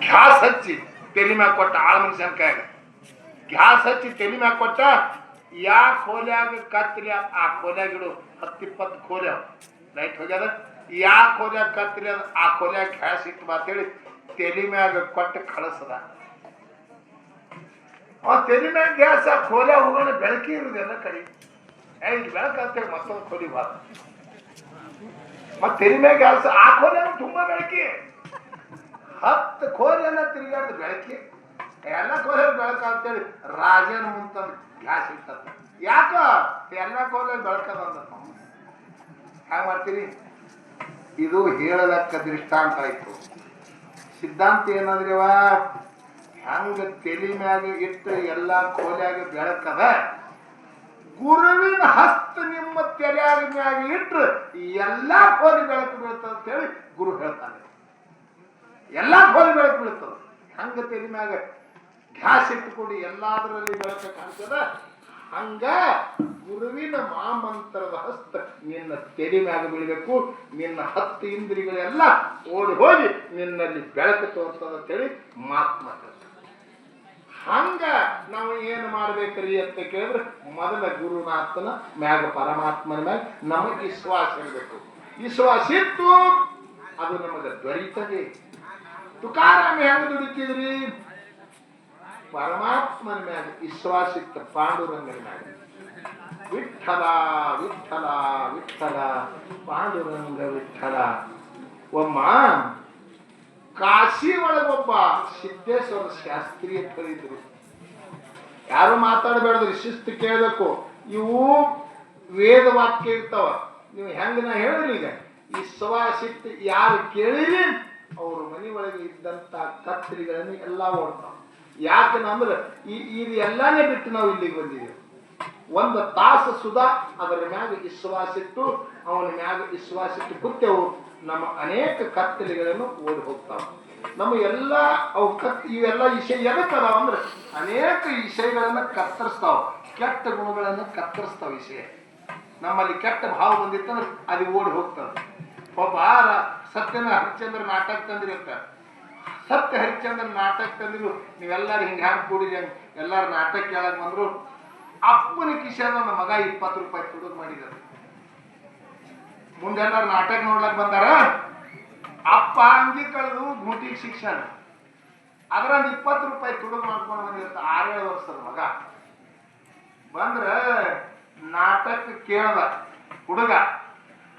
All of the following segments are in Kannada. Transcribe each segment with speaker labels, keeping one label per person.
Speaker 1: ಗ್ಯಾಸ್ ಹಚ್ಚಿ ತೆಲಿ ಮ್ಯಾಗ ಕೊಟ್ಟ ಆಳ ಮನುಷ್ಯನ ಕೈಯಾಗ ಗ್ಯಾಸ್ ಹಚ್ಚಿ ತೆಲಿ ಮ್ಯಾಗ ಕೊಟ್ಟ ಯಾ ಕೋಲ್ಯಾಗ ಕತ್ತಲಿ ಆ ಕೋಲ್ಯಾಗ ಇಡು 10-20 ಕೋಲ್ಯಾವ ಲೈಟ್ ಹೋಗ್ಯದ ಯಾ ಕೋಲ್ಯಾಗ ಕತ್ತಲಿ ಅದ ಆ ಕೋಲ್ಯಾಗ ಗ್ಯಾಸ್ ಇಟ್ಟು ಮಾತೇಳಿ ತೆಲಿ ಮ್ಯಾಗ ಕೊಟ್ಟ ಕಳಿಸದ ಅವ ತೆಲಿ ಮ್ಯಾಗ ಗ್ಯಾಸ್ ಆ ಕೋಲ್ಯಾಗ ಹೋಗೋಣ ಬೆಳಕಿ ಇರುದೆಲ್ಲ ಕಡಿ ಇಲ್ಲಿ ಬೆಳಕ ಅಂತೇಳಿ ಮತ್ತೊಂದು ಕೋಲಿ ಬಾರ ಮತ್ತೆ ತೆಲಿ ಮ್ಯಾಗ ಗ್ಯಾಸ್ ಆ ಕೋಲ್ಯಾಗ ತುಂಬಾ ಬೆಳಕಿ 10 ಕೋಲೆಲ್ಲ ತಿರುಗಾಡ್ದು ಬೆಳಕಿ ಎಲ್ಲ ಕೋಲೆ ಬೆಳಕ ಅಂತೇಳಿ ರಾಜನ ಮುಂತಂದು ಗ್ಯಾಸ್ ಇರ್ತದ ಯಾಕ ಎಲ್ಲ ಕೋಲೆ ಬೆಳಕದ ಅಂದ ಹ್ಯಾಂಗ ಮಾಡ್ತೀರಿ ಇದು ಹೇಳಲಕ್ಕ ದೃಷ್ಟಾಂತ ಆಯ್ತು ಸಿದ್ಧಾಂತ ಏನಂದ್ರಿ ಅವ ಹೆಂಗ ತೆಲಿ ಮ್ಯಾಗ ಇಟ್ಟು ಎಲ್ಲ ಕೋಲ್ಯಾಗ ಬೆಳಕದ ಗುರುವಿನ ಹಸ್ತ ನಿಮ್ಮ ತೆಲ್ಯಾಗ ಮ್ಯಾಗ ಇಟ್ರೆ ಎಲ್ಲಾ ಕೋಲಿ ಬೆಳಕು ಬೀಳ್ತದ ಅಂತ ಹೇಳಿ ಗುರು ಹೇಳ್ತಾನೆ ಎಲ್ಲಾ ಕೋಲಿ ಬೆಳಕು ಬೀಳ್ತದ ಹಂಗ ತೆಲಿ ಮ್ಯಾಗ ಗ್ಯಾಸ್ ಇಟ್ಟುಕೊಂಡು ಎಲ್ಲಾದ್ರಲ್ಲಿ ಬೆಳಕ ಕಾಣ್ತದ ಹಂಗ ಗುರುವಿನ ಮಾಮಂತ್ರದ ಹಸ್ತ ನಿನ್ನ ತೆಲಿ ಮ್ಯಾಗ ಬೀಳ್ಬೇಕು ನಿನ್ನ 10 ಇಂದ್ರಿಗಳೆಲ್ಲ ಓಡಿ ಹೋಗಿ ನಿನ್ನಲ್ಲಿ ಬೆಳಕು ತೋರ್ತದ ಅಂತೇಳಿ ಮಾತು ಮಾತಾಡ್ತಾರೆ ಹಂಗ ನಾವು ಏನು ಮಾಡ್ಬೇಕ್ರಿ ಅಂತ ಕೇಳಿದ್ರೆ ಮೊದಲ ಗುರುನಾಥನ ಮ್ಯಾಗ ಪರಮಾತ್ಮನ ಮ್ಯಾಗ ನಮಗೆ ವಿಶ್ವಾಸ ಇರಬೇಕು ವಿಶ್ವಾಸ ಇತ್ತು ಅದು ನಮಗೆ ದೊರೀತದೆ ತುಕಾರಾಮ ಹೆಂಗ ದುಡಿತಿದ್ರಿ ಪರಮಾತ್ಮನ ಮ್ಯಾಗ ವಿಶ್ವಾಸ ಇತ್ತು ಪಾಂಡುರಂಗನ ಮ್ಯಾಗ ವಿಠಲ ವಿಠಲ ವಿಠಲ ಪಾಂಡುರಂಗ ವಿಠಲ ಒಮ್ಮ ಕಾಶಿ ಒಳಗೊಬ್ಬ ಸಿದ್ದೇಶ್ವರ ಶಾಸ್ತ್ರಿ ಅಂತ ಹೇಳಿದ್ರು ಯಾರು ಮಾತಾಡಬೇಡ್ರಿ ಶಿಸ್ತು ಕೇಳಬೇಕು ಇವು ವೇದ ವಾಕ್ಯ ಇರ್ತಾವ ನೀವು ಹೆಂಗ ನಾ ಹೇಳಿದ್ರಿ ಈಗ ವಿಶ್ವಾಸಿಟ್ಟು ಯಾರು ಕೇಳಿರಿ ಅವ್ರ ಮನೆ ಒಳಗೆ ಇದ್ದಂತ ಕತ್ರಿಗಳನ್ನು ಎಲ್ಲಾ ಓಡ್ತಾವ ಯಾಕಂದ್ರೆ ಇದು ಎಲ್ಲಾನೇ ಬಿಟ್ಟು ನಾವು ಇಲ್ಲಿಗೆ ಬಂದಿದ್ದೀವಿ 1 ತಾಸು ಸುಧಾ ಅದರ ಮ್ಯಾಗ ವಿಶ್ವಾಸಿಟ್ಟು ಅವನ ಮ್ಯಾಗ ವಿಶ್ವಾಸಿಟ್ಟು ಕೂತೆವು ನಮ್ಮ ಅನೇಕ ಕತ್ತಲೆಗಳನ್ನು ಓಡಿ ಹೋಗ್ತಾವ ನಮ್ಮ ಎಲ್ಲ ಅವು ಇವೆಲ್ಲ ವಿಷಯ ಎದಕ್ಕದಾವ ಅಂದ್ರೆ ಅನೇಕ ವಿಷಯಗಳನ್ನ ಕತ್ತರಿಸ್ತಾವ ಕೆಟ್ಟ ಗುಣಗಳನ್ನು ಕತ್ತರಿಸ್ತಾವ ವಿಷಯ ನಮ್ಮಲ್ಲಿ ಕೆಟ್ಟ ಭಾವ ಬಂದಿತ್ತಂದ್ರೆ ಅದು ಓಡಿ ಹೋಗ್ತದೆ ಒಬ್ಬ ಸತ್ಯನ ಹರಿಶ್ಚಂದ್ರ ನಾಟಕ ತಂದಿರ್ತಾರೆ ಸತ್ಯ ಹರಿಶ್ಚಂದ್ರ ನಾಟಕ ತಂದಿರು ನೀವೆಲ್ಲರೂ ಹಿಂಗೆ ಹ್ಯಾಂಗ ಕೂಡಿರಿ ಎಲ್ಲಾರು ನಾಟಕ ಕೇಳಕ್ ಬಂದ್ರು ಅಪ್ಪನ ಕಿಶನ್ ನನ್ನ ಮಗ 20 ರೂಪಾಯಿ ತುಡುಗ್ ಮಾಡಿದ್ದಾರೆ ಮುಂದೆಲ್ಲಾರು ನಾಟಕ ನೋಡ್ಲಕ್ ಬಂದಾರ ಅಪ್ಪ ಅಂಗಿ ಕಳೆದು ಗೂಟಿಗೆ ಶಿಕ್ಷಣ ಅದ್ರಂದ 20 ರೂಪಾಯಿ ತುಡುಗ್ ಮಾಡ್ಕೊಂಡು ಬಂದಿರ್ತ 6-7 ವರ್ಷದ ಮಗ ಬಂದ್ರ ನಾಟಕ ಕೇಳ್ದ ಹುಡುಗ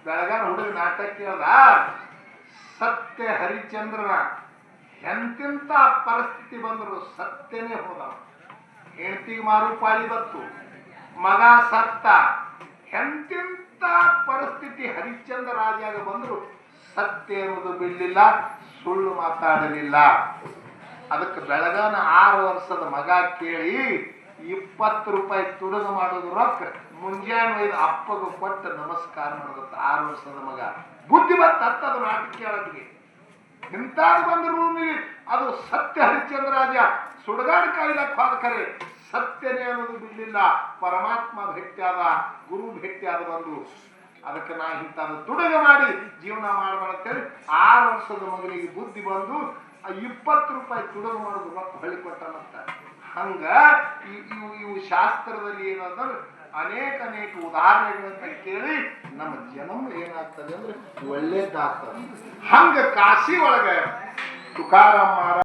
Speaker 1: ಬೆಳಗಾನ ಹುಡುಗ ನಾಟಕ ಕೇಳ್ದ ಸತ್ಯ ಹರಿಶ್ಚಂದ್ರನ ಎಂತಿಂತ ಪರಿಸ್ಥಿತಿ ಬಂದ್ರು ಸತ್ಯನೇ ಹೋದ ಹೆಂಡತಿಗೆ ಮಾರು ಪಾಳಿ ಬತ್ತು ಮಗ ಸತ್ತ ಎಂತಿಂತ ಪರಿಸ್ಥಿತಿ ಹರಿಶ್ಚಂದ್ರ ರಾಜಾಗ ಬಂದ್ರು ಸತ್ಯ ಎನ್ನುವುದು ಬಿಡಲಿಲ್ಲ ಸುಳ್ಳು ಮಾತಾಡಲಿಲ್ಲ ಅದಕ್ಕೆ ಬೆಳಗಾನ 6 ವರ್ಷದ ಮಗ ಕೇಳಿ 20 ರೂಪಾಯಿ ತುಡುಗು ಮಾಡೋದು ರೊಕ್ಕ ಮುಂಜಾನೆ ಒಯ್ದು ಅಪ್ಪಗ ಕೊಟ್ಟು ನಮಸ್ಕಾರ ಮಾಡೋದತ್ತ 6 ವರ್ಷದ ಮಗ ಬುದ್ಧಿ ಬತ್ತ ಅದು ನಾಟಕ ಕೇಳೋದಿಗೆ ಇಂತಾದ್ರು ಬಂದ್ರು ಅದು ಸತ್ಯ ಹರಿಶ್ಚಂದ್ರ ರಾಜ ಸುಡಗಾಡ ಕಾಯ್ಲಕ್ ಹೋದ ಕರೆ ಸತ್ಯನೇ ಅನ್ನೋದು ಬಿಡಲಿಲ್ಲ ಪರಮಾತ್ಮ ಭೇಟಿಯಾದ ಗುರು ಭೇಟಿಯಾದ ಬಂದು ಅದಕ್ಕೆ ನಾ ಇಂಥದ್ದು ತುಡುಗ ಮಾಡಿ ಜೀವನ ಮಾಡಬಾರಂತೇಳಿ 6 ವರ್ಷದ ಮಗನಿಗೆ ಬುದ್ಧಿ ಬಂದು 20 ರೂಪಾಯಿ ತುಡುಗು ಮಾಡೋದು ರೊಕ್ಕ ಹೊಳ್ಳಿ ಕೊಟ್ಟನಂತ ಹಂಗ ಇವು ಶಾಸ್ತ್ರದಲ್ಲಿ ಏನಂದ್ರೆ ಅನೇಕ ಉದಾಹರಣೆಗಳನ್ನ ಕೇಳಿ ನಮ್ಮ ಜನ್ಮ ಏನಾಗ್ತದೆ ಅಂದ್ರೆ ಒಳ್ಳೇದಾಗ್ತದೆ ಹಂಗ ಕಾಶಿ ಒಳಗ ತುಕಾರಾಮ